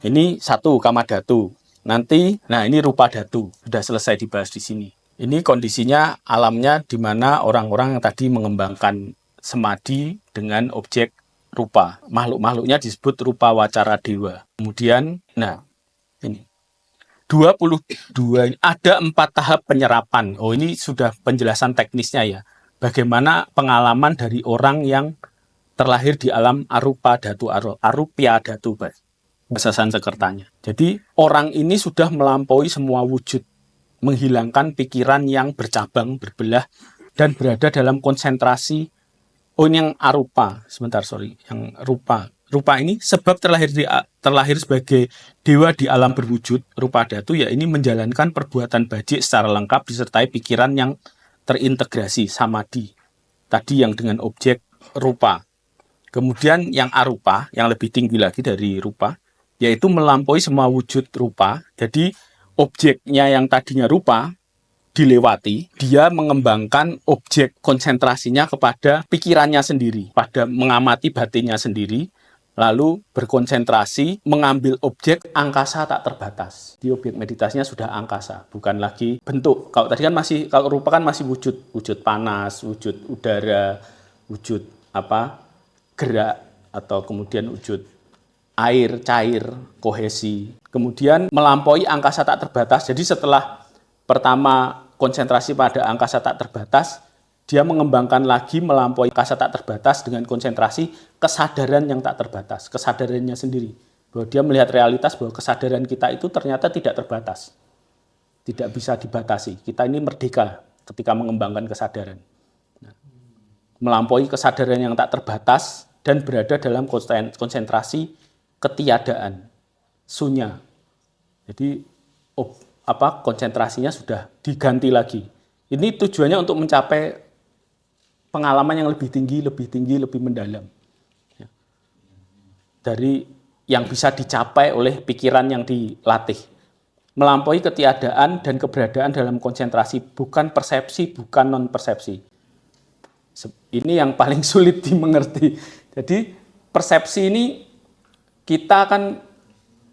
Ini satu Kamadhatu. Nanti, nah ini rupa dhatu. Sudah selesai dibahas di sini. Ini kondisinya alamnya di mana orang-orang yang tadi mengembangkan semadi dengan objek rupa. Makhluk-makhluknya disebut rupa wacara dewa. Kemudian, nah ini 22 ada 4 tahap penyerapan. Oh, ini sudah penjelasan teknisnya ya. Bagaimana pengalaman dari orang yang terlahir di alam arupa dhatu, arupya dhatu, bahasa Sanskertanya. Jadi orang ini sudah melampaui semua wujud, menghilangkan pikiran yang bercabang, berbelah, dan berada dalam konsentrasi. Oh, ini yang arupa, sebentar sorry, yang rupa. Rupa ini sebab terlahir sebagai dewa di alam berwujud, rupa dhatu, ya ini menjalankan perbuatan bajik secara lengkap disertai pikiran yang terintegrasi, samadhi. Tadi yang dengan objek rupa. Kemudian yang arupa, yang lebih tinggi lagi dari rupa, yaitu melampaui semua wujud rupa. Jadi objeknya yang tadinya rupa dilewati, dia mengembangkan objek konsentrasinya kepada pikirannya sendiri, pada mengamati batinnya sendiri, lalu berkonsentrasi mengambil objek angkasa tak terbatas. Di objek meditasinya sudah angkasa, bukan lagi bentuk. Kalau tadi kan masih, kalau rupa kan masih wujud panas, wujud udara, wujud gerak, atau kemudian wujud air, cair, kohesi. Kemudian melampaui angkasa tak terbatas. Jadi setelah pertama konsentrasi pada angkasa tak terbatas, dia mengembangkan lagi melampaui angkasa tak terbatas dengan konsentrasi kesadaran yang tak terbatas, kesadarannya sendiri. Bahwa dia melihat realitas bahwa kesadaran kita itu ternyata tidak terbatas, tidak bisa dibatasi. Kita ini merdeka ketika mengembangkan kesadaran. Melampaui kesadaran yang tak terbatas dan berada dalam konsentrasi ketiadaan, sunya. Jadi konsentrasinya sudah diganti lagi. Ini tujuannya untuk mencapai pengalaman yang lebih tinggi, lebih mendalam. Dari yang bisa dicapai oleh pikiran yang dilatih. Melampaui ketiadaan dan keberadaan dalam konsentrasi, bukan persepsi, bukan non-persepsi. Ini yang paling sulit dimengerti. Jadi persepsi ini kita kan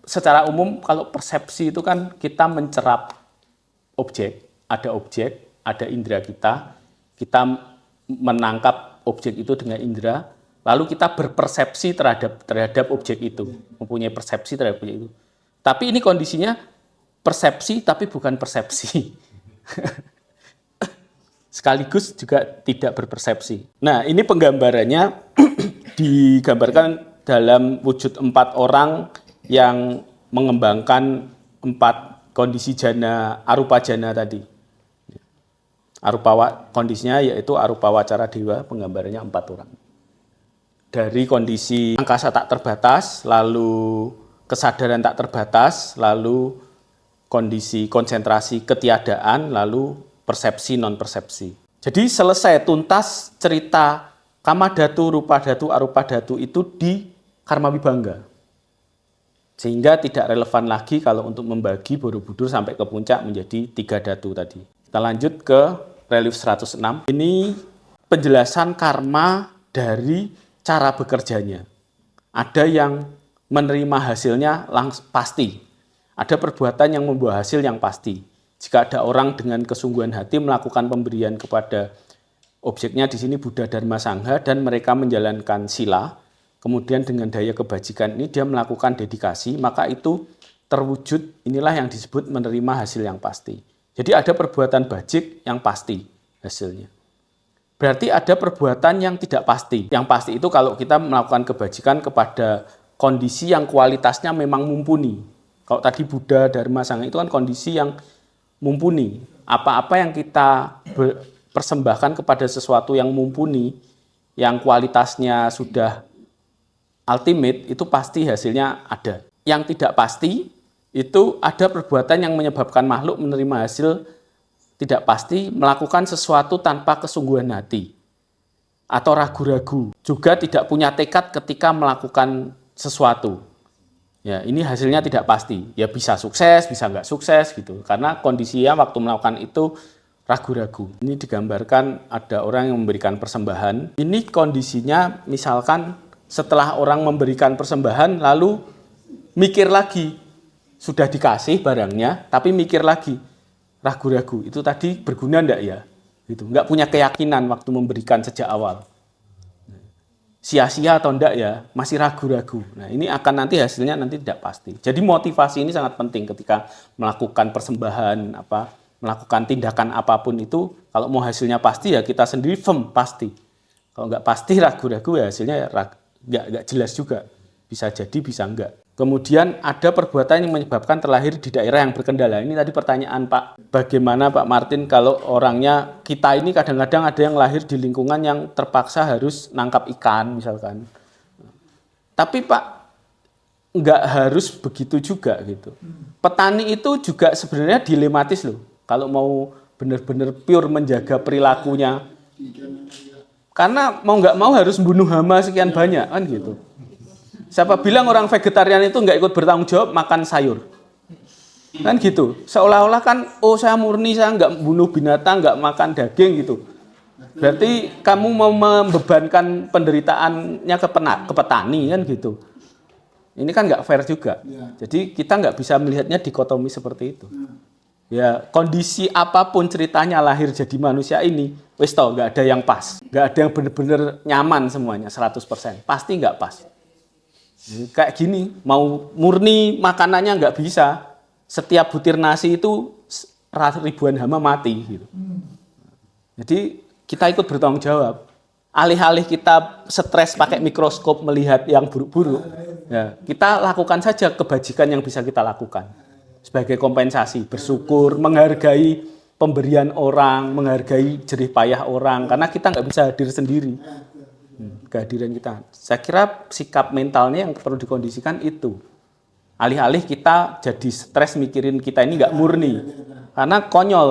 secara umum kalau persepsi itu kan kita mencerap objek, ada indera kita menangkap objek itu dengan indera, lalu kita berpersepsi terhadap objek itu, mempunyai persepsi terhadap objek itu. Tapi ini kondisinya persepsi tapi bukan persepsi. Sekaligus juga tidak berpersepsi. Nah, ini penggambarannya digambarkan dalam wujud 4 orang yang mengembangkan 4 kondisi jana, arupa jana tadi. Kondisinya yaitu arupa wacara dewa, penggambarannya 4 orang. Dari kondisi angkasa tak terbatas, lalu kesadaran tak terbatas, lalu kondisi konsentrasi ketiadaan, lalu persepsi non-persepsi. Jadi selesai tuntas cerita Kamadhatu, Rupa Dhatu, Arupa Dhatu itu di Karma Wibangga. Sehingga tidak relevan lagi kalau untuk membagi Borobudur sampai ke puncak menjadi 3 dhatu tadi. Kita lanjut ke relief 106. Ini penjelasan karma dari cara bekerjanya. Ada yang menerima hasilnya pasti. Ada perbuatan yang membawa hasil yang pasti. Jika ada orang dengan kesungguhan hati melakukan pemberian kepada objeknya, di sini Buddha Dharma Sangha, dan mereka menjalankan sila, kemudian dengan daya kebajikan ini dia melakukan dedikasi, maka itu terwujud, inilah yang disebut menerima hasil yang pasti. Jadi ada perbuatan bajik yang pasti hasilnya. Berarti ada perbuatan yang tidak pasti. Yang pasti itu kalau kita melakukan kebajikan kepada kondisi yang kualitasnya memang mumpuni. Kalau tadi Buddha Dharma Sangha itu kan kondisi yang mumpuni. Apa-apa yang kita persembahkan kepada sesuatu yang mumpuni, yang kualitasnya sudah ultimate, itu pasti hasilnya ada. Yang tidak pasti, itu ada perbuatan yang menyebabkan makhluk menerima hasil tidak pasti, melakukan sesuatu tanpa kesungguhan hati, atau ragu-ragu, juga tidak punya tekad ketika melakukan sesuatu. Ya, ini hasilnya tidak pasti. Ya bisa sukses, bisa nggak sukses gitu. Karena kondisinya waktu melakukan itu ragu-ragu. Ini digambarkan ada orang yang memberikan persembahan. Ini kondisinya misalkan setelah orang memberikan persembahan lalu mikir lagi. Sudah dikasih barangnya, tapi mikir lagi, ragu-ragu. Itu tadi berguna enggak ya? Gitu. Enggak punya keyakinan waktu memberikan sejak awal. Sia-sia atau enggak ya? Masih ragu-ragu. Nah, ini akan nanti hasilnya nanti tidak pasti. Jadi motivasi ini sangat penting ketika melakukan persembahan, melakukan tindakan apapun itu. Kalau mau hasilnya pasti ya kita sendiri firm pasti. Kalau enggak pasti ragu-ragu ya hasilnya enggak jelas juga. Bisa jadi, bisa enggak. Kemudian ada perbuatan yang menyebabkan terlahir di daerah yang berkendala. Ini tadi pertanyaan Pak, bagaimana Pak Martin kalau orangnya, kita ini kadang-kadang ada yang lahir di lingkungan yang terpaksa harus nangkap ikan misalkan. Tapi Pak, nggak harus begitu juga gitu. Petani itu juga sebenarnya dilematis loh. Kalau mau benar-benar pure menjaga perilakunya. Karena mau nggak mau harus membunuh hama sekian banyak kan gitu. Siapa bilang orang vegetarian itu nggak ikut bertanggung jawab makan sayur? Kan gitu. Seolah-olah kan, oh saya murni, saya nggak bunuh binatang, nggak makan daging gitu. Berarti kamu mau membebankan penderitaannya ke petani kan gitu. Ini kan nggak fair juga. Jadi kita nggak bisa melihatnya dikotomi seperti itu. Ya kondisi apapun ceritanya lahir jadi manusia ini, wis tau nggak ada yang pas. Nggak ada yang benar-benar nyaman semuanya 100%. Pasti nggak pas. Kayak gini, mau murni makanannya nggak bisa. Setiap butir nasi itu ribuan hama mati. Gitu. Jadi kita ikut bertanggung jawab. Alih-alih kita stres pakai mikroskop melihat yang buruk-buruk, ya, kita lakukan saja kebajikan yang bisa kita lakukan. Sebagai kompensasi, bersyukur, menghargai pemberian orang, menghargai jerih payah orang. Karena kita nggak bisa hadir sendiri. Kehadiran kita. Saya kira sikap mentalnya yang perlu dikondisikan itu. Alih-alih kita jadi stres mikirin kita ini nggak murni. Karena konyol.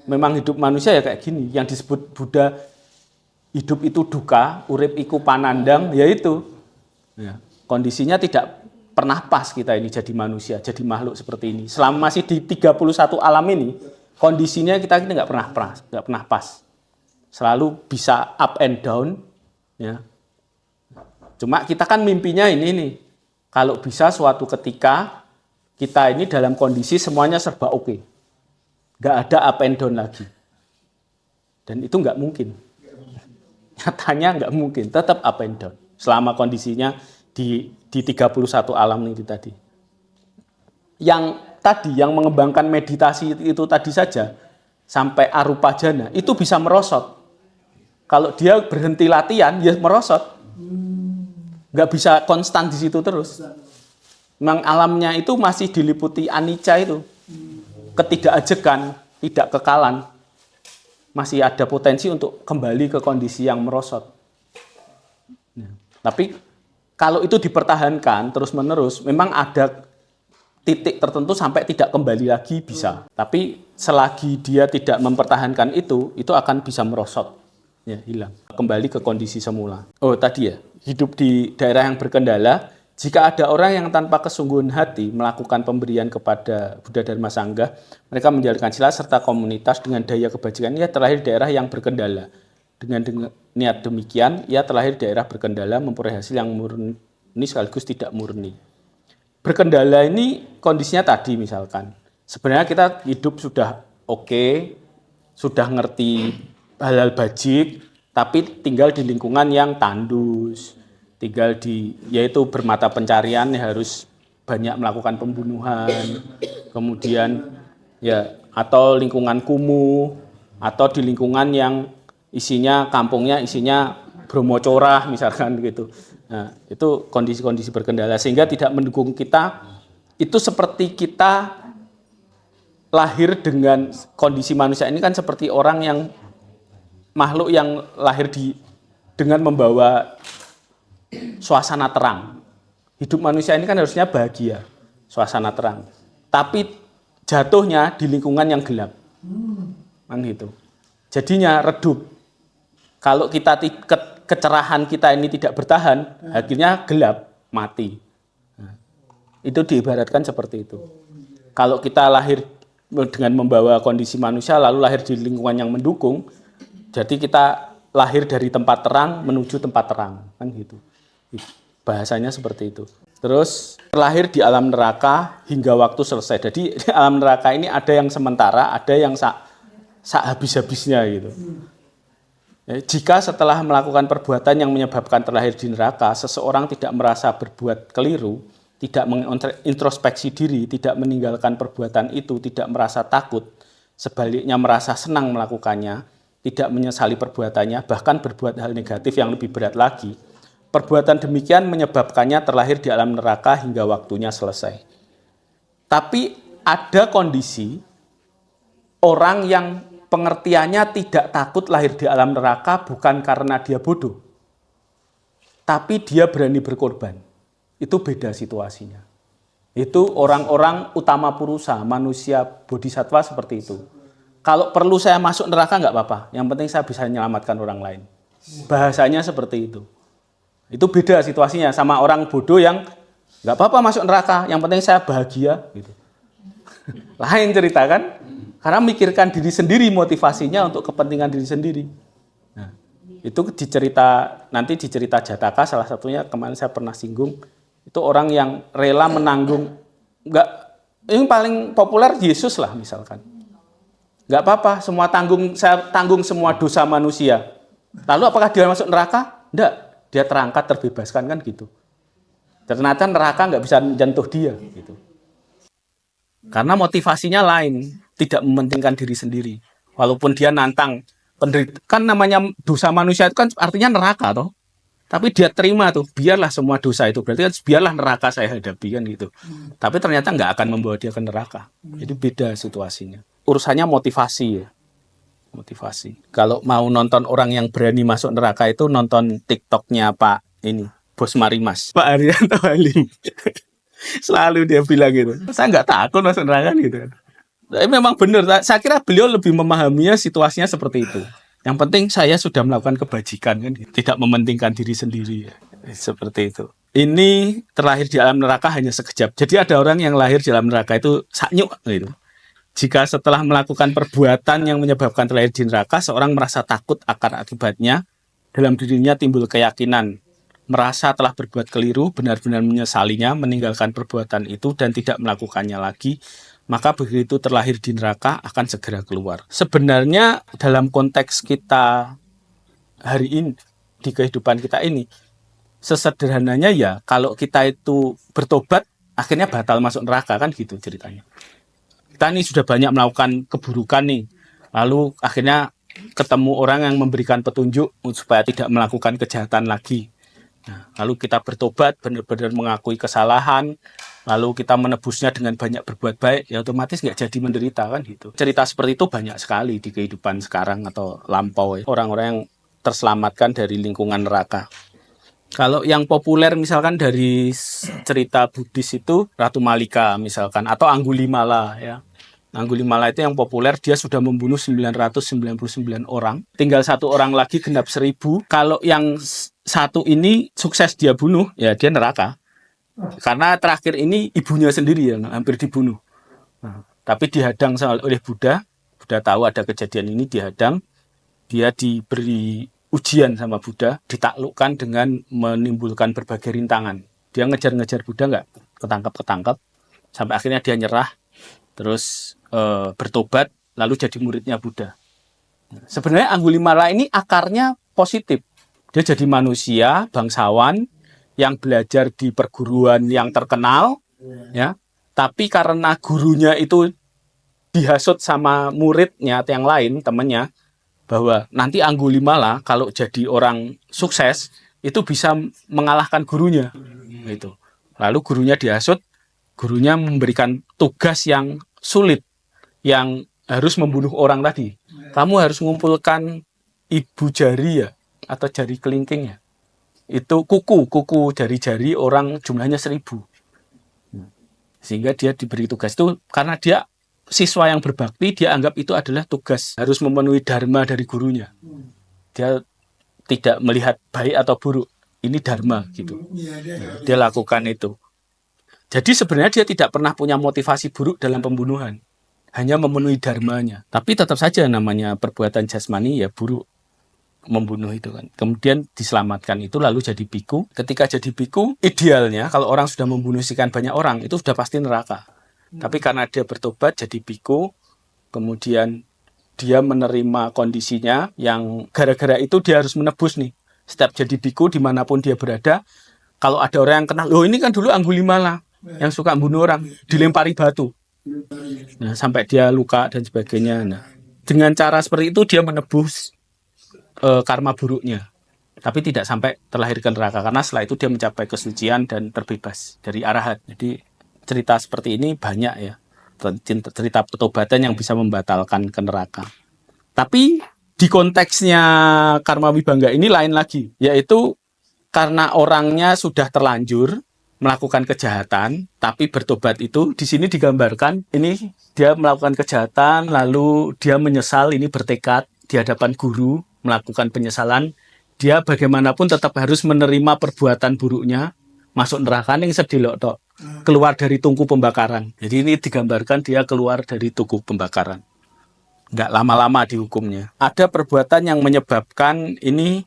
Memang hidup manusia ya kayak gini. Yang disebut Buddha, hidup itu duka, urip iku panandang, yaitu. Ya, kondisinya tidak pernah pas kita ini jadi manusia, jadi makhluk seperti ini. Selama masih di 31 alam ini, kondisinya kita nggak pernah pas. Selalu bisa up and down. Ya. Cuma kita kan mimpinya ini nih, kalau bisa suatu ketika kita ini dalam kondisi semuanya serba oke. Nggak ada up and down lagi. Dan itu nggak mungkin. Nyatanya nggak mungkin, tetap up and down. Selama kondisinya di 31 alam ini tadi. Yang mengembangkan meditasi itu tadi saja, sampai arupa jana, itu bisa merosot. Kalau dia berhenti latihan, ya merosot. Nggak bisa konstan di situ terus. Memang alamnya itu masih diliputi anicca itu. Ketidakajekan, tidak kekalan. Masih ada potensi untuk kembali ke kondisi yang merosot. Tapi kalau itu dipertahankan terus-menerus, memang ada titik tertentu sampai tidak kembali lagi bisa. Tapi selagi dia tidak mempertahankan itu akan bisa merosot. Ya, hilang. Kembali ke kondisi semula. Oh, tadi ya, hidup di daerah yang berkendala, jika ada orang yang tanpa kesungguhan hati melakukan pemberian kepada Buddha Dharma Sangha, mereka menjalankan sila serta komunitas dengan daya kebajikan, ia terlahir di daerah yang berkendala. Dengan niat demikian, ia terlahir di daerah berkendala, memperoleh hasil yang murni sekaligus tidak murni. Berkendala ini kondisinya tadi misalkan. Sebenarnya kita hidup sudah oke, sudah ngerti halal bajik, tapi tinggal di lingkungan yang tandus, yaitu bermata pencarian harus banyak melakukan pembunuhan, kemudian ya atau lingkungan kumuh, atau di lingkungan yang kampungnya isinya Bromo Corah misalkan gitu. Nah, itu kondisi-kondisi berkendala sehingga tidak mendukung kita. Itu seperti kita lahir dengan kondisi manusia ini kan seperti orang yang makhluk yang lahir dengan membawa suasana terang. Hidup manusia ini kan harusnya bahagia, suasana terang. Tapi jatuhnya di lingkungan yang gelap. Kan gitu. Jadinya redup. Kalau kecerahan kita ini tidak bertahan, akhirnya gelap, mati. Nah, itu diibaratkan seperti itu. Kalau kita lahir dengan membawa kondisi manusia, lalu lahir di lingkungan yang mendukung, jadi kita lahir dari tempat terang menuju tempat terang, kan gitu. Bahasanya seperti itu. Terus terlahir di alam neraka hingga waktu selesai. Jadi di alam neraka ini ada yang sementara, ada yang sak habis-habisnya gitu. Ya, jika setelah melakukan perbuatan yang menyebabkan terlahir di neraka, seseorang tidak merasa berbuat keliru, tidak mengintrospeksi diri, tidak meninggalkan perbuatan itu, tidak merasa takut, sebaliknya merasa senang melakukannya, tidak menyesali perbuatannya, bahkan berbuat hal negatif yang lebih berat lagi, perbuatan demikian menyebabkannya terlahir di alam neraka hingga waktunya selesai. Tapi ada kondisi orang yang pengertiannya tidak takut lahir di alam neraka bukan karena dia bodoh, tapi dia berani berkorban. Itu beda situasinya. Itu orang-orang utama purusa, manusia bodhisattva seperti itu. Kalau perlu saya masuk neraka nggak apa-apa, yang penting saya bisa menyelamatkan orang lain. Bahasanya seperti itu. Itu beda situasinya sama orang bodoh yang nggak apa-apa masuk neraka, yang penting saya bahagia. Gitu. Lain cerita kan? Karena mikirkan diri sendiri motivasinya untuk kepentingan diri sendiri. Nah, itu nanti di cerita Jataka salah satunya kemarin saya pernah singgung, itu orang yang rela menanggung, yang paling populer Yesus lah misalkan. Nggak apa-apa, saya tanggung semua dosa manusia. Lalu apakah dia masuk neraka? Enggak. Dia terangkat, terbebaskan kan gitu. Ternyata neraka nggak bisa menyentuh dia gitu. Karena motivasinya lain, tidak mementingkan diri sendiri. Walaupun dia nantang penderitaan, kan namanya dosa manusia itu kan artinya neraka toh. Tapi dia terima tuh, biarlah semua dosa itu, berarti kan biarlah neraka saya hadapi kan gitu. Tapi ternyata nggak akan membawa dia ke neraka. Jadi beda situasinya. Urusannya motivasi ya. Motivasi. Kalau mau nonton orang yang berani masuk neraka itu nonton TikToknya Pak Bos Marimas, Pak Haryanto Halim. Selalu dia bilang gitu. Saya nggak takut masuk neraka gitu. Tapi memang benar. Saya kira beliau lebih memahaminya situasinya seperti itu. Yang penting saya sudah melakukan kebajikan kan, tidak mementingkan diri sendiri. Seperti itu. Ini terlahir di alam neraka hanya sekejap. Jadi ada orang yang lahir di alam neraka itu saknyuk gitu. Jika setelah melakukan perbuatan yang menyebabkan terlahir di neraka, seorang merasa takut akan akibatnya, dalam dirinya timbul keyakinan, merasa telah berbuat keliru, benar-benar menyesalinya, meninggalkan perbuatan itu dan tidak melakukannya lagi, maka begitu terlahir di neraka akan segera keluar. Sebenarnya dalam konteks kita hari ini, di kehidupan kita ini, sesederhananya ya, kalau kita itu bertobat, akhirnya batal masuk neraka kan gitu ceritanya. Kita nih sudah banyak melakukan keburukan nih, lalu akhirnya ketemu orang yang memberikan petunjuk supaya tidak melakukan kejahatan lagi. Nah, lalu kita bertobat, benar-benar mengakui kesalahan, lalu kita menebusnya dengan banyak berbuat baik, ya otomatis nggak jadi menderita kan gitu. Cerita seperti itu banyak sekali di kehidupan sekarang atau lampau ya. Orang-orang yang terselamatkan dari lingkungan neraka. Kalau yang populer misalkan dari cerita Buddhis itu Ratu Malika misalkan, atau Anggulimala ya. Anggulimala itu yang populer, dia sudah membunuh 999 orang. Tinggal satu orang lagi genap 1000. Kalau yang satu ini sukses dia bunuh, ya dia neraka. Karena terakhir ini ibunya sendiri yang hampir dibunuh. Nah, tapi dihadang oleh Buddha. Buddha tahu ada kejadian ini, dihadang. Dia diberi ujian sama Buddha, ditaklukkan dengan menimbulkan berbagai rintangan. Dia ngejar-ngejar Buddha nggak ketangkep-ketangkep. Sampai akhirnya dia nyerah. Terus bertobat, lalu jadi muridnya Buddha. Sebenarnya Anggulimala ini akarnya positif. Dia jadi manusia, bangsawan, yang belajar di perguruan yang terkenal, ya. Tapi karena gurunya itu dihasut sama muridnya atau yang lain, temannya, bahwa nanti Anggulimala kalau jadi orang sukses, itu bisa mengalahkan gurunya. Gitu. Lalu gurunya dihasut, gurunya memberikan tugas yang sulit, yang harus membunuh orang tadi. Kamu harus mengumpulkan ibu jari ya, atau jari kelingking ya. Itu kuku jari-jari orang jumlahnya 1000. Sehingga dia diberi tugas itu, karena dia siswa yang berbakti, dia anggap itu adalah tugas. Harus memenuhi dharma dari gurunya. Dia tidak melihat baik atau buruk. Ini dharma gitu. Dia lakukan itu. Jadi sebenarnya dia tidak pernah punya motivasi buruk dalam pembunuhan. Hanya memenuhi dharmanya. Tapi tetap saja namanya perbuatan jasmani ya buruk. membunuh itu kan. Kemudian diselamatkan itu lalu jadi biku. Ketika jadi biku, idealnya kalau orang sudah membunuh sekian banyak orang itu sudah pasti neraka. Tapi karena dia bertobat jadi biku, kemudian dia menerima kondisinya yang gara-gara itu dia harus menebus nih. Setiap jadi biku dimanapun dia berada, kalau ada orang yang kenal, loh ini kan dulu Anggulimala yang suka bunuh orang, dilempari batu. Nah, sampai dia luka dan sebagainya. Nah, dengan cara seperti itu dia menebus karma buruknya. Tapi tidak sampai terlahir ke neraka karena setelah itu dia mencapai kesucian dan terbebas dari arahat. Jadi cerita seperti ini banyak ya. Cerita pertobatan yang bisa membatalkan ke neraka. Tapi di konteksnya karma wibangga ini lain lagi, yaitu karena orangnya sudah terlanjur melakukan kejahatan, tapi bertobat itu di sini digambarkan ini dia melakukan kejahatan, lalu dia menyesal, ini bertekad di hadapan guru melakukan penyesalan, dia bagaimanapun tetap harus menerima perbuatan buruknya, masuk neraka yang sedilok tok, keluar dari tungku pembakaran. Jadi ini digambarkan dia keluar dari tungku pembakaran. Nggak lama-lama dihukumnya. Ada perbuatan yang menyebabkan ini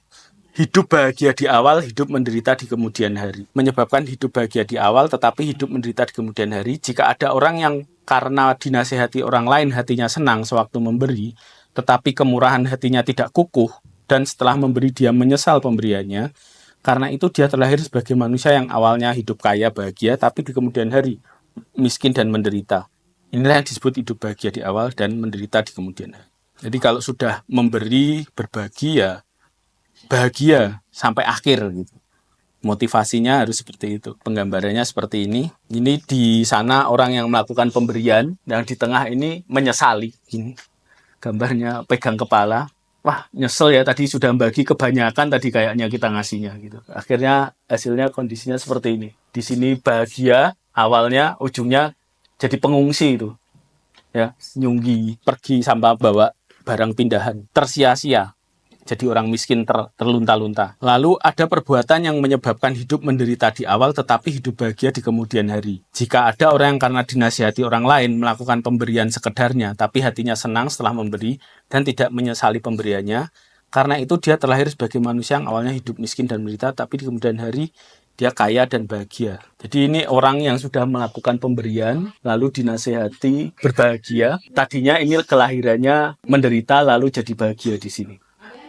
hidup bahagia di awal, hidup menderita di kemudian hari. Menyebabkan hidup bahagia di awal, tetapi hidup menderita di kemudian hari. Jika ada orang yang karena dinasihati orang lain hatinya senang sewaktu memberi, tetapi kemurahan hatinya tidak kukuh, dan setelah memberi dia menyesal pemberiannya, karena itu dia terlahir sebagai manusia yang awalnya hidup kaya, bahagia, tapi di kemudian hari miskin dan menderita. Inilah yang disebut hidup bahagia di awal dan menderita di kemudian hari. Jadi kalau sudah memberi, berbagi ya bahagia sampai akhir gitu. Motivasinya harus seperti itu. Penggambarannya seperti ini. Ini di sana orang yang melakukan pemberian, yang di tengah ini menyesali. Ini gambarnya pegang kepala. Wah, nyesel ya tadi sudah bagi kebanyakan tadi kayaknya kita ngasihnya gitu. Akhirnya hasilnya kondisinya seperti ini. Di sini bahagia awalnya, ujungnya jadi pengungsi itu. Ya, nyunggi, pergi sampai bawa barang pindahan, tersia-sia. Jadi orang miskin terlunta-lunta. Lalu ada perbuatan yang menyebabkan hidup menderita di awal tetapi hidup bahagia di kemudian hari. Jika ada orang yang karena dinasihati orang lain melakukan pemberian sekedarnya tapi hatinya senang setelah memberi dan tidak menyesali pemberiannya, karena itu dia terlahir sebagai manusia yang awalnya hidup miskin dan menderita tapi di kemudian hari dia kaya dan bahagia. Jadi ini orang yang sudah melakukan pemberian lalu dinasihati berbahagia. Tadinya ini kelahirannya menderita lalu jadi bahagia di sini.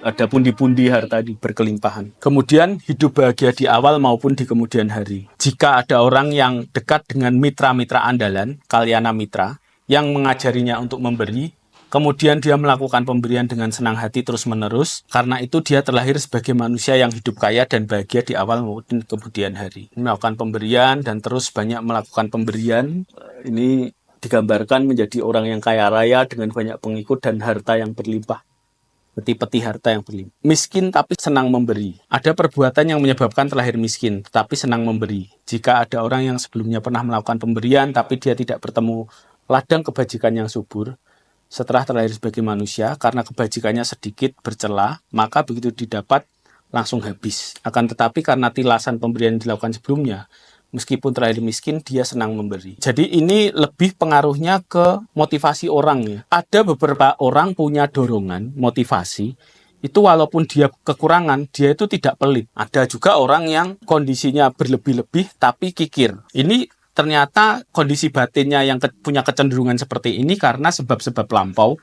Ada pundi-pundi harta berkelimpahan. Kemudian hidup bahagia di awal maupun di kemudian hari. Jika ada orang yang dekat dengan mitra-mitra andalan, kalyana mitra, yang mengajarinya untuk memberi, kemudian dia melakukan pemberian dengan senang hati terus-menerus, karena itu dia terlahir sebagai manusia yang hidup kaya dan bahagia di awal maupun di kemudian hari. Melakukan pemberian dan terus banyak melakukan pemberian, ini digambarkan menjadi orang yang kaya raya dengan banyak pengikut dan harta yang berlimpah. Peti-peti harta yang berlimpah. Miskin tapi senang memberi. Ada perbuatan yang menyebabkan terlahir miskin, tetapi senang memberi. Jika ada orang yang sebelumnya pernah melakukan pemberian, tapi dia tidak bertemu ladang kebajikan yang subur, setelah terlahir sebagai manusia, karena kebajikannya sedikit bercelah, maka begitu didapat langsung habis. Akan tetapi karena tilasan pemberian yang dilakukan sebelumnya, meskipun terlahir miskin, dia senang memberi. Jadi ini lebih pengaruhnya ke motivasi orang ya. Ada beberapa orang punya dorongan, motivasi, itu walaupun dia kekurangan, dia itu tidak pelit. Ada juga orang yang kondisinya berlebih-lebih tapi kikir. Ini ternyata kondisi batinnya yang punya kecenderungan seperti ini karena sebab-sebab lampau,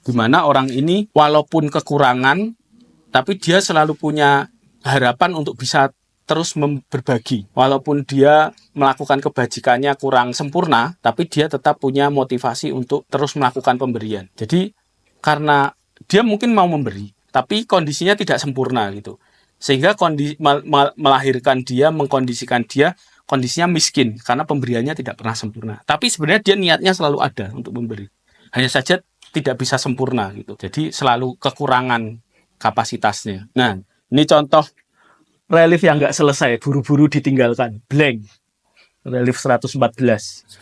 di mana orang ini walaupun kekurangan, tapi dia selalu punya harapan untuk bisa terus berbagi. Walaupun dia melakukan kebajikannya kurang sempurna, tapi dia tetap punya motivasi untuk terus melakukan pemberian. Jadi karena dia mungkin mau memberi, tapi kondisinya tidak sempurna gitu. Sehingga melahirkan dia, mengkondisikan dia kondisinya miskin karena pemberiannya tidak pernah sempurna. Tapi sebenarnya dia niatnya selalu ada untuk memberi. Hanya saja tidak bisa sempurna gitu. Jadi selalu kekurangan kapasitasnya. Nah, ini contoh relief yang nggak selesai, buru-buru ditinggalkan, blank. Relief 114,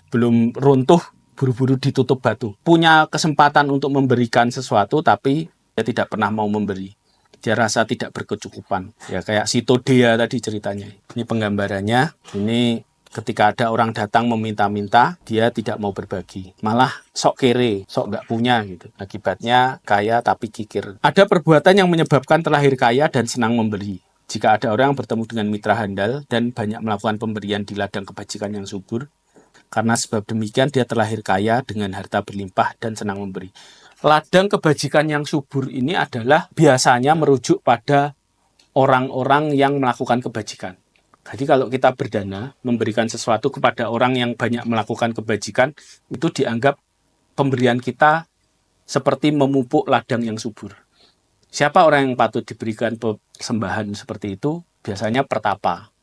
belum runtuh, buru-buru ditutup batu. Punya kesempatan untuk memberikan sesuatu, tapi dia tidak pernah mau memberi. Dia rasa tidak berkecukupan. Ya kayak si Todea tadi ceritanya. Ini penggambarannya, ini Ketika ada orang datang meminta-minta, dia tidak mau berbagi. Malah sok kere, sok nggak punya gitu. Akibatnya kaya tapi kikir. Ada perbuatan yang menyebabkan terlahir kaya dan senang memberi. Jika ada orang yang bertemu dengan mitra handal dan banyak melakukan pemberian di ladang kebajikan yang subur, karena sebab demikian dia terlahir kaya dengan harta berlimpah dan senang memberi. Ladang kebajikan yang subur ini adalah biasanya merujuk pada orang-orang yang melakukan kebajikan. Jadi kalau kita berdana, memberikan sesuatu kepada orang yang banyak melakukan kebajikan, itu dianggap pemberian kita seperti memupuk ladang yang subur. Siapa orang yang patut diberikan persembahan seperti itu? Biasanya pertapa,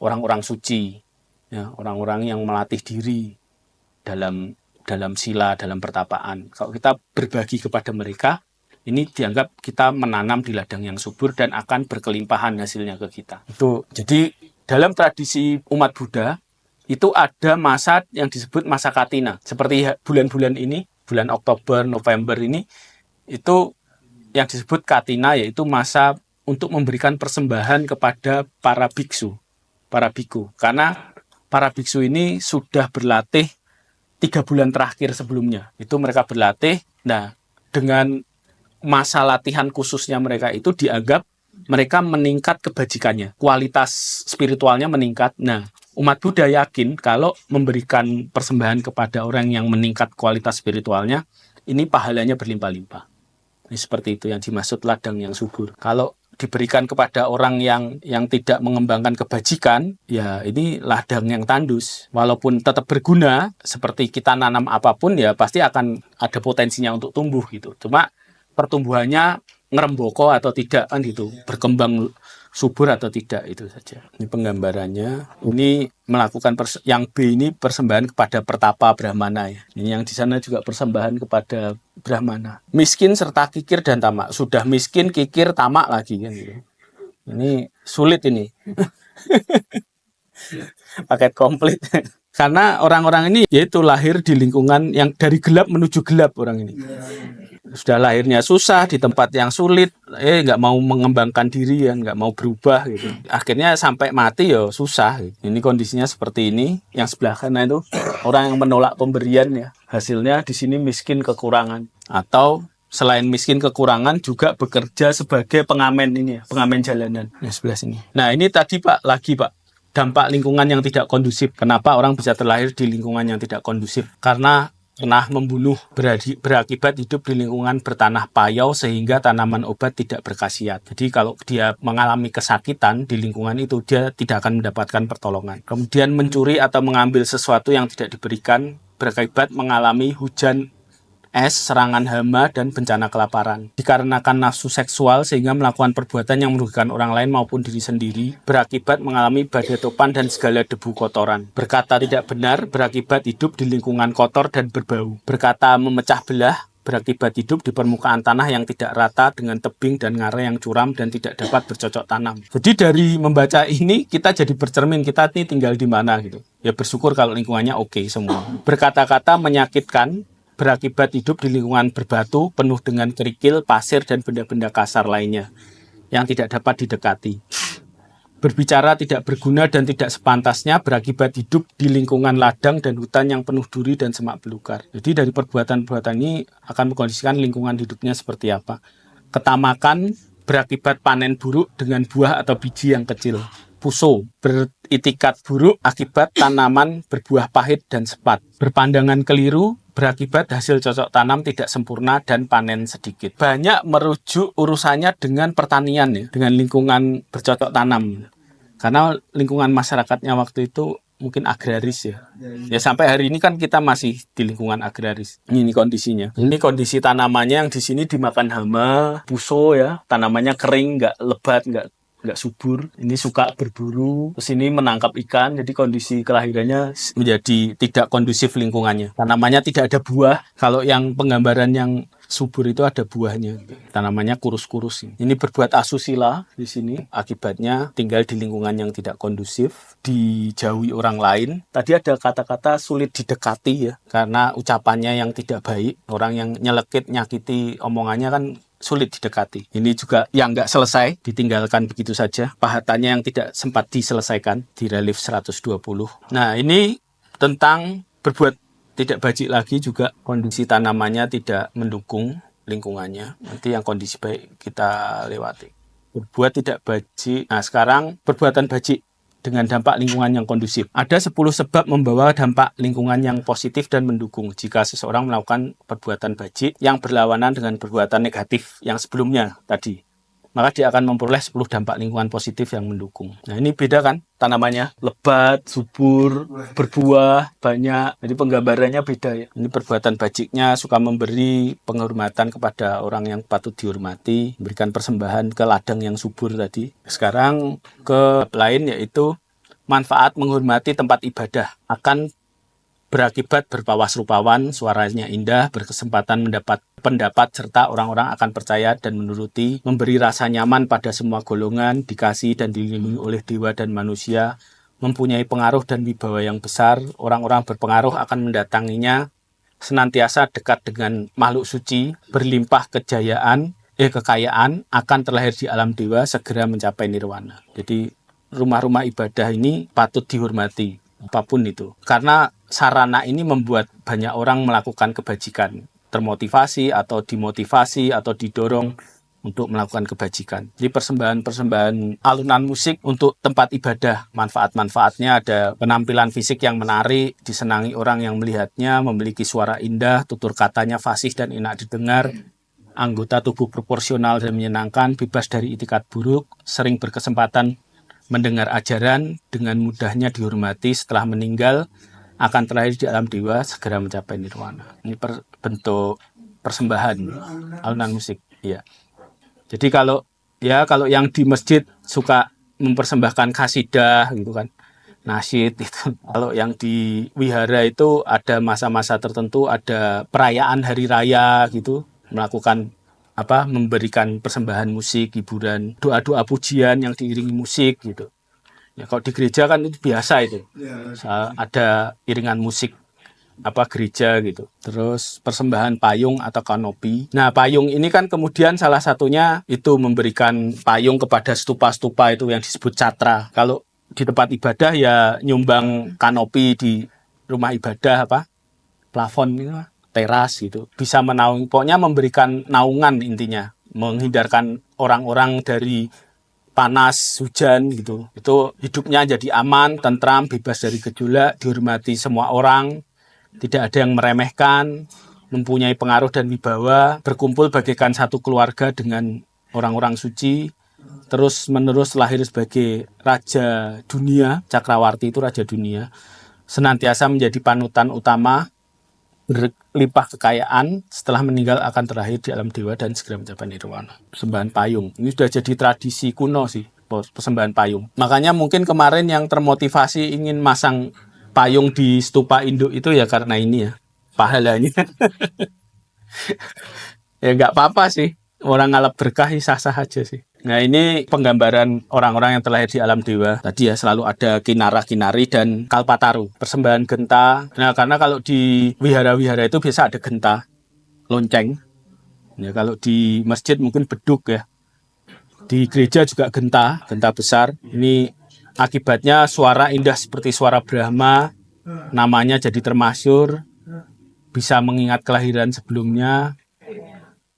orang-orang suci, ya, orang-orang yang melatih diri dalam sila, dalam pertapaan. Kalau kita berbagi kepada mereka, ini dianggap kita menanam di ladang yang subur dan akan berkelimpahan hasilnya ke kita. Itu jadi dalam tradisi umat Buddha itu ada masa yang disebut masa Katina. Seperti bulan-bulan ini, bulan Oktober, November ini, itu yang disebut Katina, yaitu masa untuk memberikan persembahan kepada para biksu, para biku. Karena para biksu ini sudah berlatih 3 bulan terakhir sebelumnya. Itu mereka berlatih, nah dengan masa latihan khususnya mereka itu dianggap mereka meningkat kebajikannya, kualitas spiritualnya meningkat. Nah, umat Buddha yakin kalau memberikan persembahan kepada orang yang meningkat kualitas spiritualnya, ini pahalanya berlimpah-limpah. Ini seperti itu yang dimaksud ladang yang subur. Kalau diberikan kepada orang yang tidak mengembangkan kebajikan, ya ini ladang yang tandus. Walaupun tetap berguna, seperti kita nanam apapun ya pasti akan ada potensinya untuk tumbuh gitu. Cuma pertumbuhannya ngeremboko atau tidak kan gitu, berkembang subur atau tidak, itu saja. Ini penggambarannya. Ini melakukan yang B ini persembahan kepada pertapa Brahmana ya. Ini yang di sana juga persembahan kepada Brahmana. Miskin serta kikir dan tamak. Sudah miskin, kikir, tamak lagi kan gitu. Ini sulit ini. Paket komplit. Karena orang-orang ini yaitu lahir di lingkungan yang dari gelap menuju gelap orang ini. Sudah lahirnya susah di tempat yang sulit, nggak mau mengembangkan diri ya, nggak mau berubah gitu. Akhirnya sampai mati ya susah. Gitu. Ini kondisinya seperti ini. Yang sebelah kanan itu orang yang menolak pemberian ya. Hasilnya di sini miskin kekurangan. Atau selain miskin kekurangan juga bekerja sebagai pengamen ini ya, pengamen jalanan. Yang sebelah sini. Nah ini tadi Pak, lagi Pak. Dampak lingkungan yang tidak kondusif. Kenapa orang bisa terlahir di lingkungan yang tidak kondusif? Karena pernah membunuh, berakibat hidup di lingkungan bertanah payau sehingga tanaman obat tidak berkhasiat. Jadi kalau dia mengalami kesakitan di lingkungan itu, dia tidak akan mendapatkan pertolongan. Kemudian mencuri atau mengambil sesuatu yang tidak diberikan berakibat mengalami hujan es, serangan hama, dan bencana kelaparan. Dikarenakan nafsu seksual sehingga melakukan perbuatan yang merugikan orang lain maupun diri sendiri, berakibat mengalami badai topan dan segala debu kotoran. Berkata tidak benar, berakibat hidup di lingkungan kotor dan berbau. Berkata memecah belah, berakibat hidup di permukaan tanah yang tidak rata dengan tebing dan ngarai yang curam dan tidak dapat bercocok tanam. Jadi dari membaca ini kita jadi bercermin kita ini tinggal di mana gitu. Ya bersyukur kalau lingkungannya oke semua. Berkata-kata menyakitkan, berakibat hidup di lingkungan berbatu, penuh dengan kerikil, pasir, dan benda-benda kasar lainnya yang tidak dapat didekati. Berbicara tidak berguna dan tidak sepantasnya, berakibat hidup di lingkungan ladang dan hutan yang penuh duri dan semak belukar. Jadi dari perbuatan-perbuatan ini akan mengkondisikan lingkungan hidupnya seperti apa. Ketamakan berakibat panen buruk dengan buah atau biji yang kecil. Puso, beritikat buruk akibat tanaman berbuah pahit dan sepat. Berpandangan keliru, berakibat hasil cocok tanam tidak sempurna dan panen sedikit. Banyak merujuk urusannya dengan pertanian ya, dengan lingkungan bercocok tanam. Karena lingkungan masyarakatnya waktu itu mungkin agraris ya. Ya sampai hari ini kan kita masih di lingkungan agraris. Ini kondisinya. Ini kondisi tanamannya yang di sini dimakan hama, puso ya. Tanamannya kering, nggak lebat, nggak subur. Ini suka berburu, terus ini menangkap ikan, jadi kondisi kelahirannya menjadi tidak kondusif lingkungannya. Tanamannya tidak ada buah. Kalau yang penggambaran yang subur itu ada buahnya. Tanamannya kurus-kurus. Ini berbuat asusila di sini. Akibatnya tinggal di lingkungan yang tidak kondusif, dijauhi orang lain. Tadi ada kata-kata sulit didekati ya, karena ucapannya yang tidak baik. Orang yang nyelekit, nyakiti omongannya kan sulit didekati. Ini juga yang nggak selesai, ditinggalkan begitu saja. Pahatannya yang tidak sempat diselesaikan di relief 120. Nah, ini tentang berbuat tidak bajik lagi juga kondisi tanamannya tidak mendukung lingkungannya. Nanti yang kondisi baik kita lewati. Berbuat tidak bajik. Nah, sekarang perbuatan bajik dengan dampak lingkungan yang kondusif. Ada 10 sebab membawa dampak lingkungan yang positif dan mendukung jika seseorang melakukan perbuatan bajik yang berlawanan dengan perbuatan negatif yang sebelumnya tadi. Maka dia akan memperoleh 10 dampak lingkungan positif yang mendukung. Nah, ini beda kan tanamannya, lebat, subur, berbuah, banyak. Jadi penggambarannya beda ya. Ini perbuatan bajiknya suka memberi penghormatan kepada orang yang patut dihormati, memberikan persembahan ke ladang yang subur tadi. Sekarang ke lain yaitu manfaat menghormati tempat ibadah akan berakibat berpawas rupawan, suaranya indah, berkesempatan mendapat pendapat, serta orang-orang akan percaya dan menuruti, memberi rasa nyaman pada semua golongan, dikasih dan dilindungi oleh dewa dan manusia, mempunyai pengaruh dan wibawa yang besar, orang-orang berpengaruh akan mendatanginya, senantiasa dekat dengan makhluk suci, berlimpah kekayaan, akan terlahir di alam dewa, segera mencapai nirwana. Jadi rumah-rumah ibadah ini patut dihormati, apapun itu. Karena sarana ini membuat banyak orang melakukan kebajikan, termotivasi atau dimotivasi atau didorong untuk melakukan kebajikan. Jadi persembahan-persembahan alunan musik untuk tempat ibadah, manfaat-manfaatnya ada penampilan fisik yang menarik, disenangi orang yang melihatnya, memiliki suara indah, tutur katanya fasih dan enak didengar, anggota tubuh proporsional dan menyenangkan, bebas dari itikat buruk, sering berkesempatan mendengar ajaran, dengan mudahnya dihormati setelah meninggal, akan terlahir di alam dewa, segera mencapai nirwana. Ini bentuk persembahan alunan musik. Ya. Jadi kalau yang di masjid suka mempersembahkan kasidah gitu kan, nasyid itu. Kalau yang di wihara itu ada masa-masa tertentu, ada perayaan hari raya gitu, melakukan memberikan persembahan musik, hiburan, doa-doa pujian yang diiringi musik gitu. Ya, kalau di gereja kan itu biasa itu. Ada iringan musik gereja gitu. Terus persembahan payung atau kanopi. Nah, payung ini kan kemudian salah satunya itu memberikan payung kepada stupa-stupa itu yang disebut catra. Kalau di tempat ibadah ya nyumbang kanopi di rumah ibadah plafon gitu, teras gitu. Bisa menaungi, pokoknya memberikan naungan intinya, menghindarkan orang-orang dari panas, hujan gitu. Itu hidupnya jadi aman, tentram, bebas dari gejolak, dihormati semua orang, tidak ada yang meremehkan, mempunyai pengaruh dan wibawa, berkumpul bagaikan satu keluarga dengan orang-orang suci, terus menerus lahir sebagai raja dunia, Cakrawarti itu raja dunia, senantiasa menjadi panutan utama, berlimpah kekayaan, setelah meninggal akan terlahir di alam dewa dan segera mencapai nirwana. Persembahan payung. Ini sudah jadi tradisi kuno sih, persembahan payung. Makanya mungkin kemarin yang termotivasi ingin masang payung di stupa induk itu ya karena ini ya, pahalanya. Ya nggak apa-apa sih, orang ngalap berkah sah-sah aja sih. Nah, ini penggambaran orang-orang yang terlahir di alam dewa. Tadi ya selalu ada kinara-kinari dan kalpataru, persembahan genta. Nah, karena kalau di wihara-wihara itu biasa ada genta, lonceng. Ya, kalau di masjid mungkin beduk ya. Di gereja juga genta besar. Ini akibatnya suara indah seperti suara Brahma, namanya jadi termasyur, bisa mengingat kelahiran sebelumnya.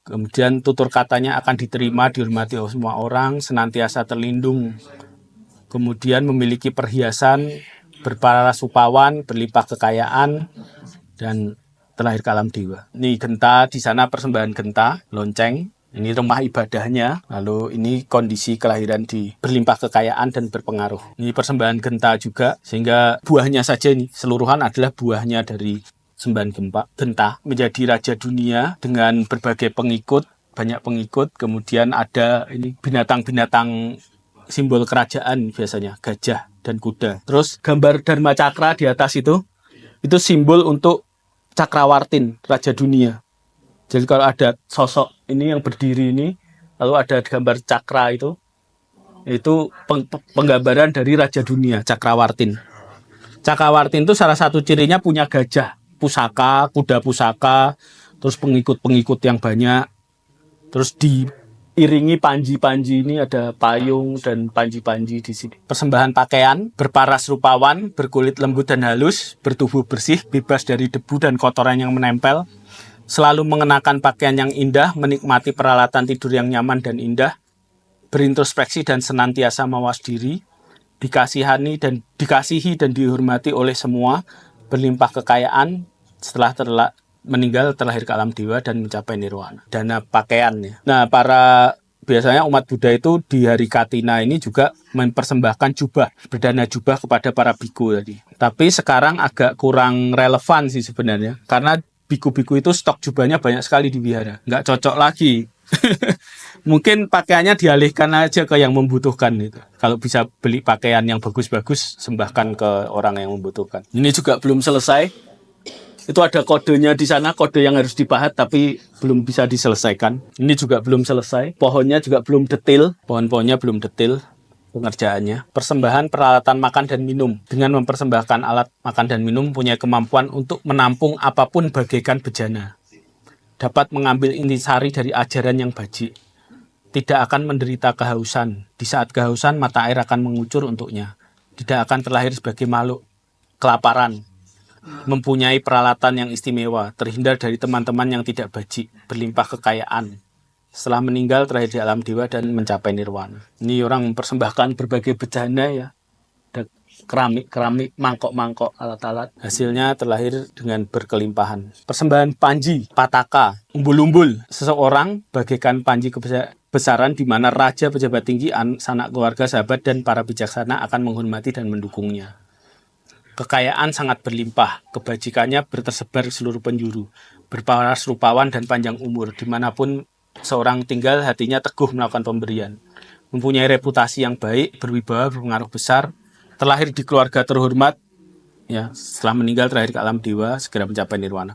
Kemudian tutur katanya akan diterima, dihormati oleh semua orang, senantiasa terlindung. Kemudian memiliki perhiasan, berparas rupawan, berlimpah kekayaan, dan terlahir ke alam dewa. Ini genta, di sana persembahan genta, lonceng. Ini rumah ibadahnya, lalu ini kondisi kelahiran di berlimpah kekayaan dan berpengaruh. Ini persembahan genta juga, sehingga buahnya saja ini, seluruhan adalah buahnya dari sembahan genta, menjadi raja dunia dengan berbagai pengikut, banyak pengikut. Kemudian ada ini binatang-binatang simbol kerajaan, biasanya gajah dan kuda. Terus gambar Dharma Cakra di atas itu simbol untuk Cakrawartin, raja dunia. Jadi kalau ada sosok ini yang berdiri ini, lalu ada gambar cakra itu penggambaran dari raja dunia, Cakrawartin. Cakrawartin itu salah satu cirinya punya gajah pusaka, kuda pusaka, terus pengikut-pengikut yang banyak. Terus diiringi panji-panji, ini ada payung dan panji-panji di sini. Persembahan pakaian, berparas rupawan, berkulit lembut dan halus, bertubuh bersih, bebas dari debu dan kotoran yang menempel, selalu mengenakan pakaian yang indah, menikmati peralatan tidur yang nyaman dan indah, berintrospeksi dan senantiasa mawas diri, dikasihi dan dihormati oleh semua, berlimpah kekayaan, setelah meninggal terlahir ke alam dewa dan mencapai nirwana. Dana pakaiannya. Nah, biasanya umat Buddha itu di hari Katina ini juga mempersembahkan jubah, berdana jubah kepada para biku tadi. Tapi sekarang agak kurang relevan sih sebenarnya, karena biku-biku itu stok jubahnya banyak sekali di wihara, nggak cocok lagi. Mungkin pakaiannya dialihkan aja ke yang membutuhkan itu. Kalau bisa beli pakaian yang bagus-bagus, sembahkan ke orang yang membutuhkan. Ini juga belum selesai. Itu ada kodenya di sana, kode yang harus dipahat tapi belum bisa diselesaikan. Ini juga belum selesai. Pohonnya juga belum detail. Pohon-pohonnya belum detail pengerjaannya. Persembahan peralatan makan dan minum. Dengan mempersembahkan alat makan dan minum punya kemampuan untuk menampung apapun bagaikan bejana. Dapat mengambil intisari dari ajaran yang bajik. Tidak akan menderita kehausan. Di saat kehausan, mata air akan mengucur untuknya. Tidak akan terlahir sebagai makhluk kelaparan. Mempunyai peralatan yang istimewa, terhindar dari teman-teman yang tidak bajik, berlimpah kekayaan. Setelah meninggal terlahir di alam dewa dan mencapai nirwana. Ini orang mempersembahkan berbagai bejana ya. Ada keramik, mangkok-mangkok, alat-alat. Hasilnya terlahir dengan berkelimpahan. Persembahan panji, pataka, umbul-umbul. Seseorang bagaikan panji kebesaran di mana raja, pejabat tinggi, sanak keluarga, sahabat, dan para bijaksana akan menghormati dan mendukungnya. Kekayaan sangat berlimpah, kebajikannya tersebar di seluruh penjuru, berparas rupawan dan panjang umur, dimanapun seorang tinggal hatinya teguh melakukan pemberian, mempunyai reputasi yang baik, berwibawa, berpengaruh besar, terlahir di keluarga terhormat, ya setelah meninggal terakhir ke alam dewa, segera mencapai nirwana.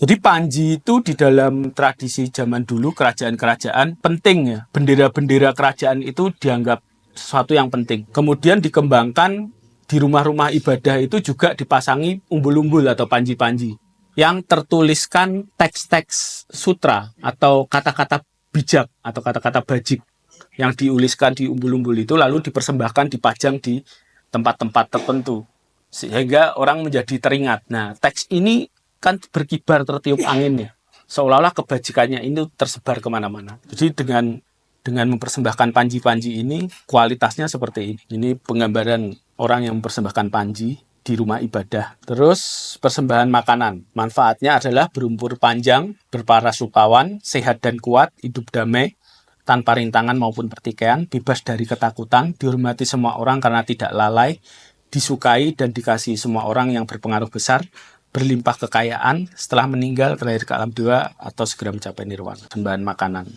Jadi panji itu di dalam tradisi zaman dulu kerajaan-kerajaan penting ya, bendera-bendera kerajaan itu dianggap sesuatu yang penting. Kemudian dikembangkan. Di rumah-rumah ibadah itu juga dipasangi umbul-umbul atau panji-panji yang tertuliskan teks-teks sutra atau kata-kata bijak atau kata-kata bajik yang diuliskan di umbul-umbul itu lalu dipersembahkan, dipajang di tempat-tempat tertentu sehingga orang menjadi teringat. Nah, teks ini kan berkibar tertiup angin ya, seolah-olah kebajikannya ini tersebar kemana-mana. Jadi dengan mempersembahkan panji-panji ini, kualitasnya seperti ini. Ini penggambaran orang yang mempersembahkan panji di rumah ibadah. Terus persembahan makanan. Manfaatnya adalah berumur panjang, berparas rupawan, sehat dan kuat, hidup damai, tanpa rintangan maupun pertikaian, bebas dari ketakutan, dihormati semua orang karena tidak lalai, disukai dan dikasihi semua orang yang berpengaruh besar, berlimpah kekayaan, setelah meninggal terlahir ke alam dewa atau segera mencapai nirwana. Persembahan makanan.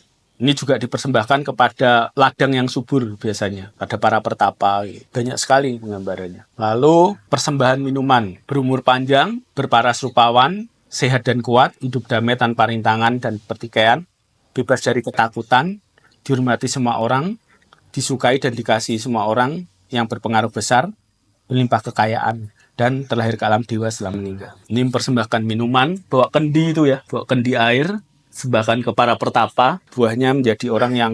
Ini juga dipersembahkan kepada ladang yang subur biasanya, pada para pertapa, banyak sekali penggambarannya. Lalu persembahan minuman, berumur panjang, berparas rupawan, sehat dan kuat, hidup damai tanpa rintangan dan pertikaian, bebas dari ketakutan, dihormati semua orang, disukai dan dikasihi semua orang yang berpengaruh besar, berlimpah kekayaan, dan terlahir ke alam dewa setelah meninggal. Ini mempersembahkan minuman, bawa kendi itu ya, bawa kendi air, sembahkan ke para pertapa, buahnya menjadi orang yang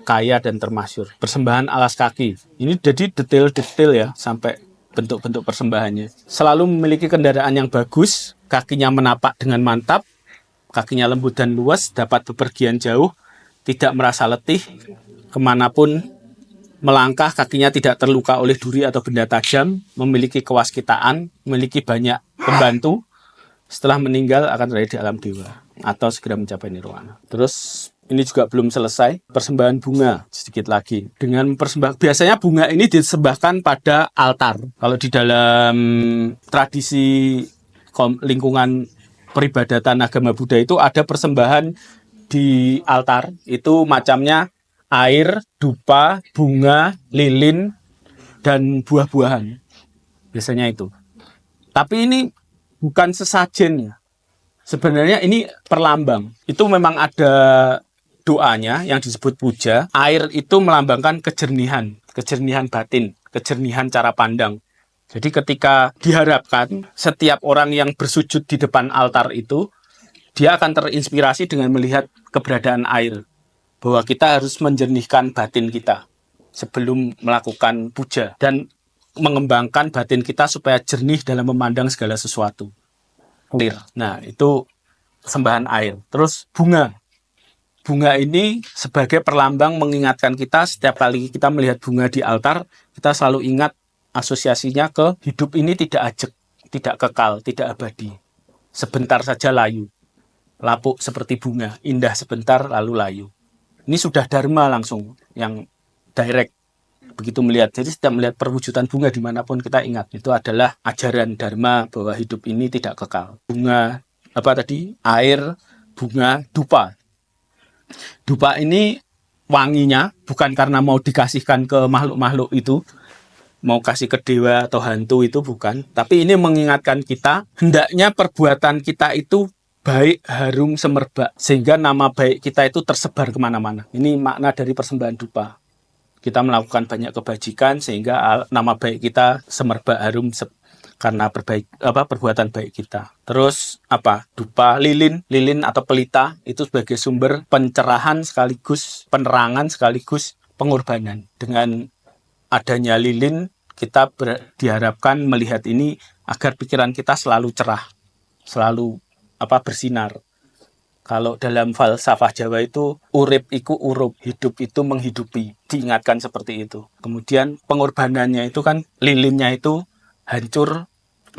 kaya dan termasyhur. Persembahan alas kaki. Ini jadi detail-detail ya, sampai bentuk-bentuk persembahannya. Selalu memiliki kendaraan yang bagus, kakinya menapak dengan mantap, kakinya lembut dan luas, dapat bepergian jauh, tidak merasa letih, kemanapun melangkah, kakinya tidak terluka oleh duri atau benda tajam, memiliki kewaskitaan, memiliki banyak pembantu, setelah meninggal akan terlahir di alam dewa atau segera mencapai nirwana. Terus ini juga belum selesai, persembahan bunga sedikit lagi. Dengan biasanya bunga ini disembahkan pada altar. Kalau di dalam tradisi lingkungan peribadatan agama Buddha itu ada persembahan di altar, itu macamnya air, dupa, bunga, lilin, dan buah-buahan. Biasanya itu. Tapi ini bukan sesajen ya. Sebenarnya ini perlambang. Itu memang ada doanya yang disebut puja. Air itu melambangkan kejernihan batin, kejernihan cara pandang. Jadi ketika diharapkan setiap orang yang bersujud di depan altar itu, dia akan terinspirasi dengan melihat keberadaan air, bahwa kita harus menjernihkan batin kita sebelum melakukan puja dan mengembangkan batin kita supaya jernih dalam memandang segala sesuatu. Clear. Nah, itu persembahan air. Terus bunga. Bunga ini sebagai perlambang mengingatkan kita setiap kali kita melihat bunga di altar, kita selalu ingat asosiasinya ke hidup ini tidak ajek, tidak kekal, tidak abadi. Sebentar saja layu. Lapuk seperti bunga, indah sebentar lalu layu. Ini sudah dharma langsung, yang direct. Begitu melihat, jadi setiap melihat perwujudan bunga dimanapun kita ingat, itu adalah ajaran dharma bahwa hidup ini tidak kekal. Bunga, apa tadi? Air, bunga, dupa. Dupa ini wanginya bukan karena mau dikasihkan ke makhluk-makhluk itu, mau kasih ke dewa atau hantu itu bukan, tapi ini mengingatkan kita hendaknya perbuatan kita itu baik, harum, semerbak, sehingga nama baik kita itu tersebar kemana-mana. Ini makna dari persembahan dupa. Kita melakukan banyak kebajikan sehingga nama baik kita semerbak, harum, karena perbuatan baik kita. Terus dupa, lilin atau pelita itu sebagai sumber pencerahan sekaligus penerangan sekaligus pengorbanan. Dengan adanya lilin kita diharapkan melihat ini agar pikiran kita selalu cerah, selalu bersinar. Kalau dalam falsafah Jawa itu urip iku urup, hidup itu menghidupi, diingatkan seperti itu. Kemudian pengorbanannya itu kan lilinnya itu hancur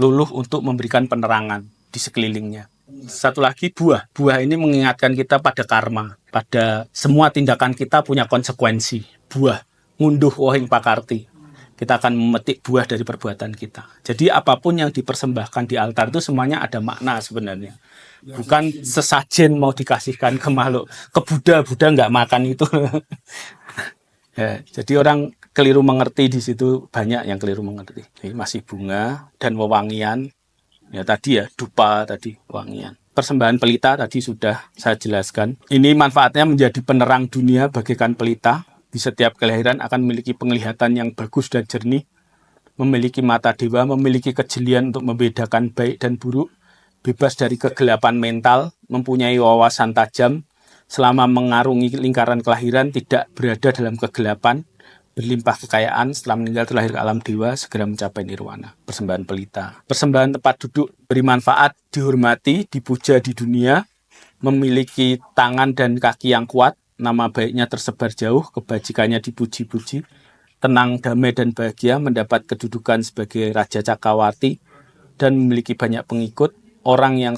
luluh untuk memberikan penerangan di sekelilingnya. Satu lagi buah. Buah ini mengingatkan kita pada karma, pada semua tindakan kita punya konsekuensi. Buah, ngunduh wohing pakarti. Kita akan memetik buah dari perbuatan kita. Jadi apapun yang dipersembahkan di altar itu semuanya ada makna sebenarnya. Bukan sesajen mau dikasihkan ke makhluk. Ke Buddha nggak makan itu. Ya, jadi orang keliru mengerti di situ, banyak yang keliru mengerti. Ini masih bunga dan wewangian. Ya tadi ya, dupa tadi, wangian. Persembahan pelita tadi sudah saya jelaskan. Ini manfaatnya menjadi penerang dunia bagaikan pelita. Di setiap kelahiran akan memiliki penglihatan yang bagus dan jernih, memiliki mata dewa, memiliki kejelian untuk membedakan baik dan buruk, bebas dari kegelapan mental, mempunyai wawasan tajam, selama mengarungi lingkaran kelahiran tidak berada dalam kegelapan, berlimpah kekayaan, setelah meninggal terlahir ke alam dewa, segera mencapai nirwana. Persembahan pelita. Persembahan tempat duduk beri manfaat, dihormati, dipuja di dunia, memiliki tangan dan kaki yang kuat, nama baiknya tersebar jauh, kebajikannya dipuji-puji, tenang, damai, dan bahagia, mendapat kedudukan sebagai Raja Cakrawati, dan memiliki banyak pengikut. Orang-orang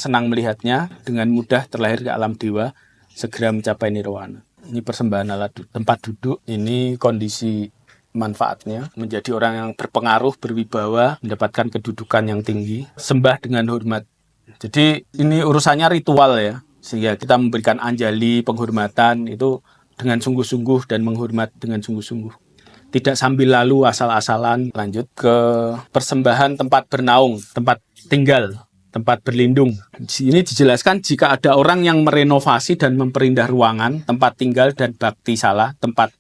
senang melihatnya, dengan mudah terlahir ke alam dewa, segera mencapai nirwana. Ini persembahan alat tempat duduk, ini kondisi manfaatnya, menjadi orang yang berpengaruh, berwibawa, mendapatkan kedudukan yang tinggi, sembah dengan hormat. Jadi ini urusannya ritual ya, sehingga kita memberikan anjali, penghormatan itu dengan sungguh-sungguh dan menghormat dengan sungguh-sungguh. Tidak sambil lalu asal-asalan. Lanjut ke persembahan tempat bernaung, tempat tinggal, tempat berlindung. Ini dijelaskan jika ada orang yang merenovasi dan memperindah ruangan, tempat tinggal dan bakti sala, tempat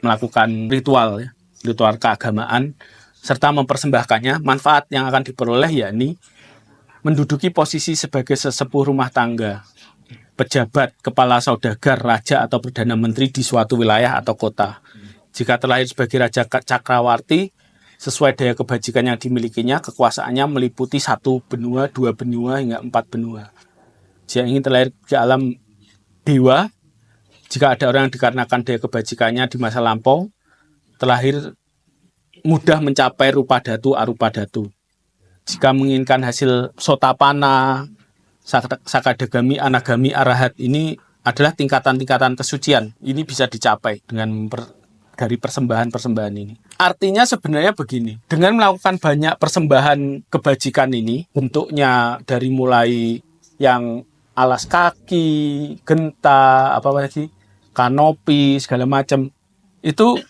melakukan ritual keagamaan, serta mempersembahkannya, manfaat yang akan diperoleh yakni menduduki posisi sebagai sesepuh rumah tangga, pejabat, kepala saudagar, raja atau perdana menteri di suatu wilayah atau kota. Jika terlahir sebagai Raja Cakrawati, sesuai daya kebajikan yang dimilikinya, kekuasaannya meliputi 1 benua, 2 benua, hingga 4 benua. Jika ingin terlahir ke alam dewa, jika ada orang yang dikarenakan daya kebajikannya di masa lampau, terlahir mudah mencapai rupa datu, arupa datu. Jika menginginkan hasil sotapana, sakadagami, anagami, arahat, ini adalah tingkatan-tingkatan kesucian. Ini bisa dicapai dengan dari persembahan-persembahan ini. Artinya sebenarnya begini, dengan melakukan banyak persembahan kebajikan ini, bentuknya dari mulai yang alas kaki, genta, kanopi, segala macam, itu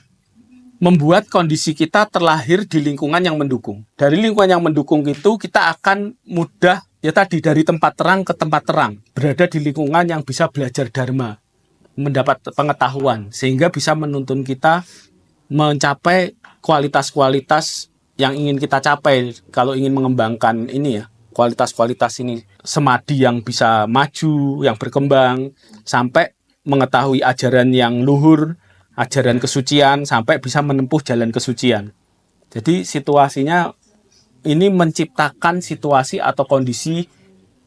membuat kondisi kita terlahir di lingkungan yang mendukung. Dari lingkungan yang mendukung itu kita akan mudah, dari tempat terang ke tempat terang, berada di lingkungan yang bisa belajar dharma, mendapat pengetahuan, sehingga bisa menuntun kita mencapai kualitas-kualitas yang ingin kita capai kalau ingin mengembangkan kualitas-kualitas ini, semadi yang bisa maju, yang berkembang, sampai mengetahui ajaran yang luhur, ajaran kesucian, sampai bisa menempuh jalan kesucian. Jadi situasinya ini menciptakan situasi atau kondisi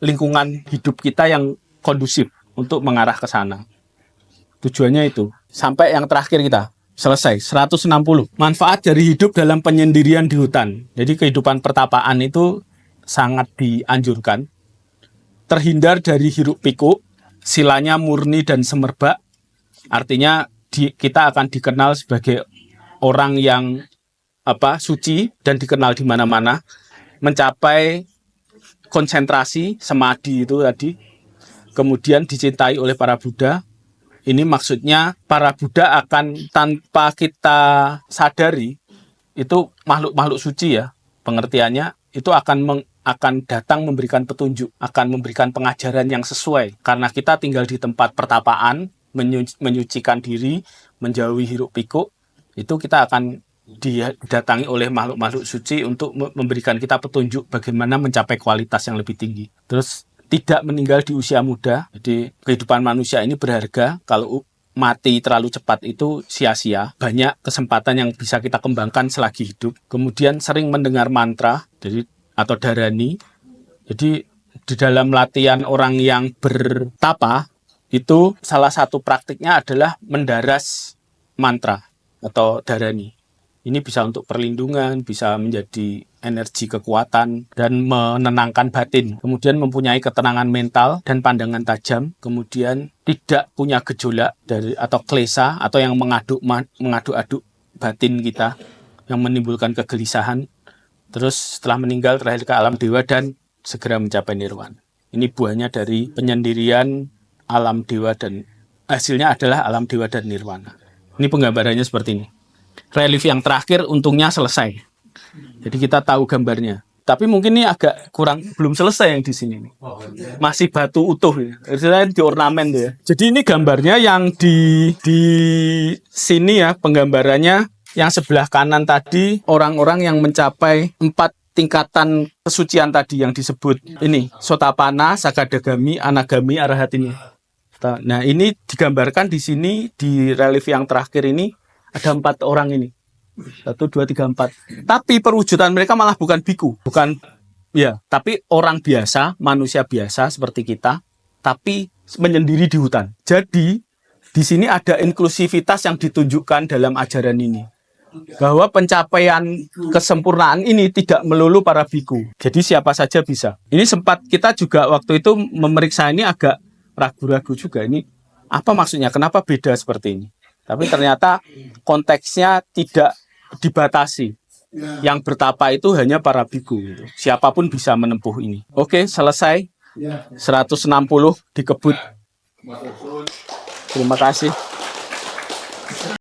lingkungan hidup kita yang kondusif untuk mengarah ke sana. Tujuannya itu. Sampai yang terakhir kita selesai 160. Manfaat dari hidup dalam penyendirian di hutan. Jadi kehidupan pertapaan itu sangat dianjurkan. Terhindar dari hiruk pikuk, silanya murni dan semerbak. Artinya kita akan dikenal sebagai orang yang suci dan dikenal di mana-mana. Mencapai konsentrasi samadhi itu tadi. Kemudian dicintai oleh para Buddha. Ini maksudnya para Buddha akan tanpa kita sadari itu makhluk-makhluk suci ya. Pengertiannya itu akan datang memberikan petunjuk, akan memberikan pengajaran yang sesuai. Karena kita tinggal di tempat pertapaan, menyucikan diri, menjauhi hiruk pikuk, itu kita akan didatangi oleh makhluk-makhluk suci untuk memberikan kita petunjuk bagaimana mencapai kualitas yang lebih tinggi. Terus tidak meninggal di usia muda. Jadi kehidupan manusia ini berharga. Kalau mati terlalu cepat itu sia-sia. Banyak kesempatan yang bisa kita kembangkan selagi hidup. Kemudian sering mendengar mantra, jadi atau dharani. Jadi di dalam latihan orang yang bertapa itu salah satu praktiknya adalah mendaras mantra atau dharani. Ini bisa untuk perlindungan, bisa menjadi energi kekuatan, dan menenangkan batin. Kemudian mempunyai ketenangan mental dan pandangan tajam. Kemudian tidak punya gejolak atau klesa, atau yang mengaduk-aduk batin kita, yang menimbulkan kegelisahan. Terus setelah meninggal terakhir ke alam dewa dan segera mencapai nirwana. Ini buahnya dari penyendirian alam dewa dan hasilnya adalah alam dewa dan nirwana. Ini penggambarannya seperti ini. Relief yang terakhir untungnya selesai. Jadi kita tahu gambarnya. Tapi mungkin ini agak belum selesai yang di sini. Masih batu utuh. Istilahnya di ornamen tuh ya. Jadi ini gambarnya yang di sini ya, penggambarannya yang sebelah kanan tadi orang-orang yang mencapai 4 tingkatan kesucian tadi yang disebut ini Sotapana, Sakadagami, Anagami, Arahat ini. Nah, ini digambarkan di sini di relief yang terakhir ini ada 4 orang ini. 1, 2, 3, 4. Tapi perwujudan mereka malah bukan biku. Bukan, ya, tapi orang biasa, manusia biasa seperti kita, tapi menyendiri di hutan. Jadi, di sini ada inklusivitas yang ditunjukkan dalam ajaran ini. Bahwa pencapaian kesempurnaan ini tidak melulu para biku. Jadi siapa saja bisa. Ini sempat kita juga waktu itu memeriksa ini agak ragu-ragu juga. Ini apa maksudnya? Kenapa beda seperti ini? Tapi ternyata konteksnya tidak dibatasi. Yang bertapa itu hanya para biku. Gitu. Siapapun bisa menempuh ini. Oke, selesai. 160 dikebut. Terima kasih.